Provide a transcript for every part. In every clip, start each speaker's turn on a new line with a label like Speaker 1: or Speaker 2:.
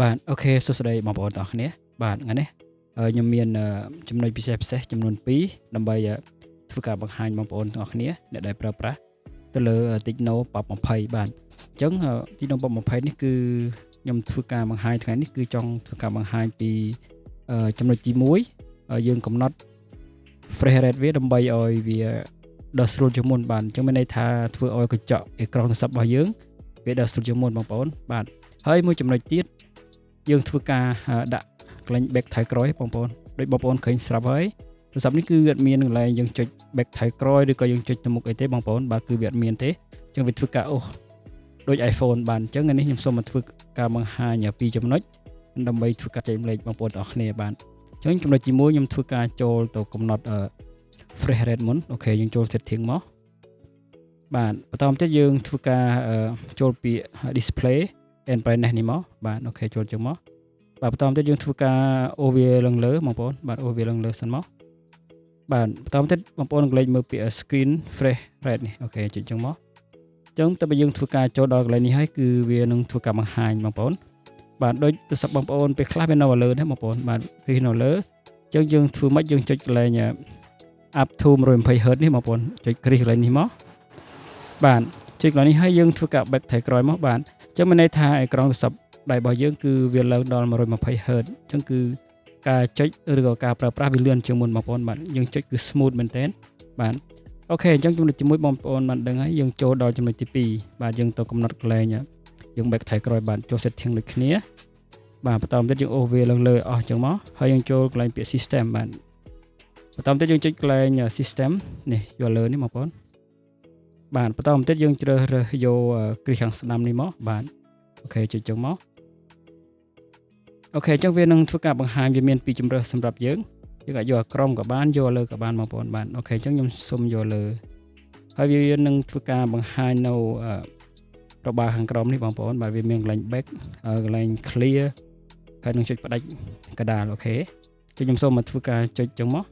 Speaker 1: បាទអូខេសួស្តីបងប្អូនទាំងអស់គ្នាបាទថ្ងៃនេះខ្ញុំមានចំណុចពិសេសចំនួន2ដើម្បីធ្វើការបង្ហាញបងប្អូនទាំងអស់គ្នាអ្នកដែលប្រើប្រាស់ទៅលើ Techno Pop 20បាទអញ្ចឹងTechno Pop 20នេះគឺខ្ញុំធ្វើការបង្ហាញថ្ងៃនេះគឺចង់ធ្វើការបង្ហាញពីចំណុចទី1យើងកំណត់ refresh rate វាដើម្បីឲ្យវាដល់ស្រួលជាងមុនបាទអញ្ចឹងមានន័យថាធ្វើឲ្យកញ្ចក់អេក្រង់ទូរស័ព្ទរបស់យើងវាដល់ស្រួលជាងមុនបងប្អូនបាទហើយមួយចំណុចទៀតយើងធ្វើការដាក់កន្លែង back ថយក្រោយបងប្អូនដូចបងប្អូនឃើញស្រាប់ហើយទូរស័ព្ទនេះគឺវាអត់មានកន្លែងយើងចុច back ថយក្រោយឬក៏យើងចុចទៅមុខអីទេបងប្អូនបាទគឺវាអត់មានទេអញ្ចឹងវាធ្វើការអូសដូច iPhone បាទអញ្ចឹងថ្ងៃនេះខ្ញុំសូមមកធ្វើការបង្ហាញពីចំណុចដើម្បីធ្វើការចែកម្លែកបងប្អូនទាំងអស់គ្នាបាទអញ្ចឹងចំណុចទី1ខ្ញុំធ្វើការចូលទៅកំណត់refresh rate មុនអូខេយើងចូល setting មកបាទបន្តមកទៀតយើងធ្វើការចូលពាក្យ display and brightness នេះមកបាទអូខេចូលជើងមកបាទបន្តមកទៀតយើងធ្វើការអូសវាឡើងលើបងប្អូនបាទអូសវាឡើងលើសិនមកបាទបន្តមកទៀតបងប្អូនកន្លែងមើលពាក្យ screen refresh rate នេះអូខេចុចជើងមកអញ្ចឹងតើបើយើងធ្វើការចូលដល់កន្លែងនេះហើយគឺវានឹងធ្វើការបង្ហាញបងប្អូនបាទដូចទូរស័ព្ទបងប្អូនពេលខ្លះវានៅលើណាបងប្អូនបាទគឺនៅលើអញ្ចឹងយើងធ្វើម៉េចយើងចុចកន្លែងup to 120Hz នេះបងប្អូនចុចគ្រីសកន្លែងនេះមកបាទចុចកន្លែងនេះហើយយើងធ្វើការ back ថយក្រោយមកបាទអញ្ចឹងមានន័យថាអេក្រង់ទូរស័ព្ទដៃរបស់យើងគឺវាឡើងដល់ 120Hz អញ្ចឹងគឺការចុចឬក៏ការប្រើប្រាស់វាលឿនជាងមុនបងប្អូនបាទយើងចុចគឺ smooth មែនទែនបាទអូខេអញ្ចឹងចំណុចទី1បងប្អូនបានដឹងហើយយើងចូលដល់ចំណុចទី2បាទយើងទៅកំណត់កន្លែងយើង back ថយក្រោយបាទចូល setting ដូចគ្នាបាទបន្តមកទៀតយើងអូសវាឡើងលើអស់អញ្ចឹងមកហើយយើងចូលកន្លែងពាក្យ system បាទបន្តមកទៀតយើងចុចកន្លែង system នេះយកលើនេះបងប្អូនបាទបន្តមកទៀតយើងជ្រើសរើសយកគ្រីសខាងស្ដាំនេះមកបាទអូខេចុចចឹងមកអូខេអញ្ចឹងវានឹងធ្វើការបង្ហាញវាមានពីរជម្រើសសម្រាប់យើងអាចយកក្រោមក៏បានយកលើក៏បានបងប្អូនបាទអូខេអញ្ចឹងខ្ញុំសុំយកលើហើយវានឹងធ្វើការបង្ហាញនៅរបារខាងក្រោមនេះបងប្អូនបាទវាមានកន្លែង back កន្លែង clear ហើយនឹងចុចផ្ដាច់កដាលអូខេចុចខ្ញុំសូមមកធ្វើការចុចចឹងមក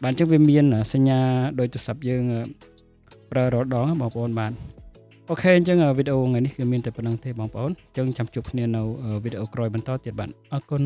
Speaker 1: បាទអញ្ចឹងវាមានសញ្ញាដោយទូរស័ព្ទយើងប្រើរាល់ដងបងប្អូនបាទអូខេអញ្ចឹងវីដេអូថ្ងៃនេះគឺមានតែប៉ុណ្្នឹងទេបងប្អូនអញ្ចឹងចាំជួបគ្នានៅវីដេអូក្រោយបន្តទៀតបាទអរគុណ